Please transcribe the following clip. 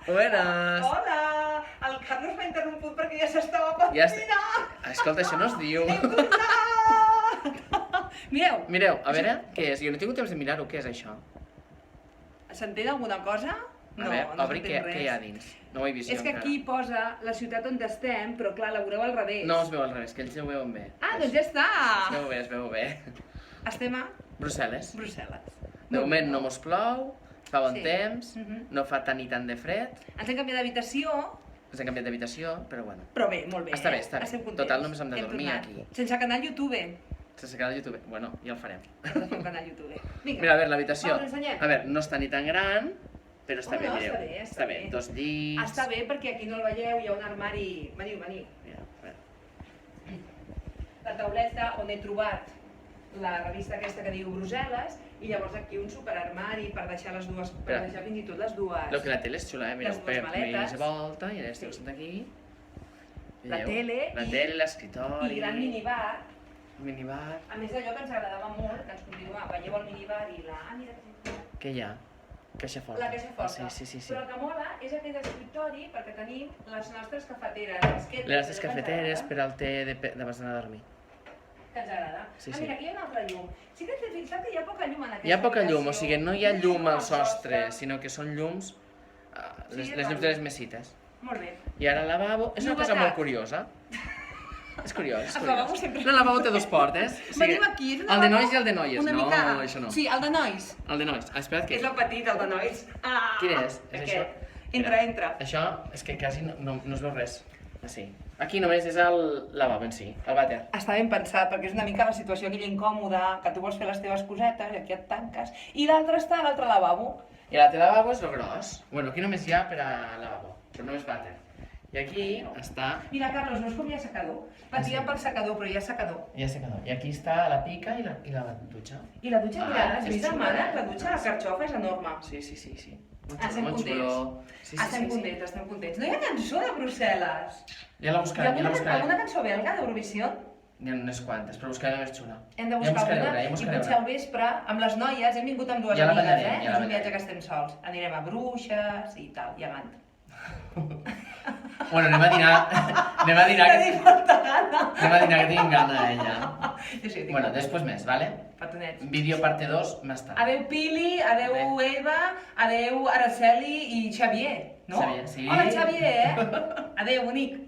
Buenas! Hola! El Carlos m'ha interromput perquè ja s'estava pentinant! Escolta, això no es diu. He tornat! Mireu, Mireu, a veure, què és? Jo no he tingut temps de mirar-ho, què és això? s'entén alguna cosa? A veure, obri què hi ha dins. No ho he vist jo És que encara. aquí posa la ciutat on estem, però clar, la veureu al revés. No es veu al revés, que ells ho veuen bé. Ah, doncs ja està! Es veu bé. Estem a Brussel·les. Brussel·les. De moment no mos plou, fa bon Sí. temps, Mhm. no fa tant ni tant de fred, Ens hem canviat d'habitació, ens hem canviat d'habitació, però bueno. però bé, molt bé. Està bé, està bé. Estem contents. Total, només hem de Hem dormir tornat. aquí. Sense canal YouTube. Sense quedar al YouTube. Bueno, ja el farem. Hem de fer un canal YouTube. Vinga. Mira, a veure, l'habitació. Va, us l'ensenyem. A veure, no està ni tan gran, però està Home, bé, no, mireu. està bé, està bé. Dos llits... Està bé perquè aquí no el veieu, hi ha un armari... Veniu. Mira, a veure. La tauleta on he trobat la revista aquesta que diu Brussel·les i llavors aquí un superarmari per deixar les dues, per Espera. deixar fins i tot les dues. Lo que la tele és xula, mireu, Les dues maletes. més de volta, i ara estic sentat aquí. La Veieu? tele La i- tele, l'escritori... I gran minibar, Minibar... a més d'allò que ens agradava molt, que ens continuava, veieu el minibar i la... Ah, mira, Què hi ha? Caixa forta. la caixa forta. Sí. Però el que mola és aquest escriptori perquè tenim les nostres cafeteres. Les nostres cafeteres per al té d'abans d'anar a dormir. Que ens agrada. Sí, Ah, sí. mira, aquí hi ha un altre llum. Sí que ens hem fixat que hi ha poca llum en aquesta Hi ha poca llum, o habitació. sigui, no hi ha llum al sostre. sostre, sinó que són llums, les Sí, llums de les mesites. Molt bé. I ara el lavabo, és una cosa Novetat. molt curiosa. És curiós, El lavabo sempre- El lavabo té dos portes. O sigui, Venim aquí, és un el de lavabo nois i el de noies. una No, mica... això no. Sí, el de nois. El de nois. Ah, espera't, què És el petit, el de nois. Ah, Quin és? És aquest. això? Entra. Això és que quasi no es veu res. Així. Aquí només és el lavabo en si, el vàter. Està ben pensat, perquè és una mica la situació aquella incòmoda, que tu vols fer les teves cosetes i aquí et tanques, i l'altre està a l'altre lavabo. I l'altre lavabo és el gros. Bueno, aquí només hi ha per a lavabo, però només vàter. I aquí està... Mira, Carlos, veus com hi ha secador? Patia pel secador, però hi ha secador. Ja sé que no. I aquí està la pica i la dutxa. I la dutxa, mira, has és vist el xula, mànec? La dutxa, la carxofa és enorme. Sí. Molt Estem molt contents. xulo. Sí. Estem contents. No hi ha cançó de Brussel·les. Ja la Hi buscaré, ha ja la buscaré. alguna cançó belga d'Eurovisió? N'hi ha unes quantes, però buscaré la més xula. Hem de Ja buscar buscaré una una, ja i buscaré potser una. al vespre, amb les noies, hem vingut amb dues Ja la amigues, ballarem, ja No la és un viatge ballarem. que estem sols. Anirem a Bruixes i tal, i a Gant. Bueno, anem a dinar que Tenim molta gana. tinc gana ella. Jo sí, tinc Bueno, gana. després més, ¿vale? Petonets. Vídeo parte 2 més tard. Adeu Pili, adeu Eva, adeu Araceli i Xavier, no? Xavier, sí. Hola Xavier, Adeu, bonic.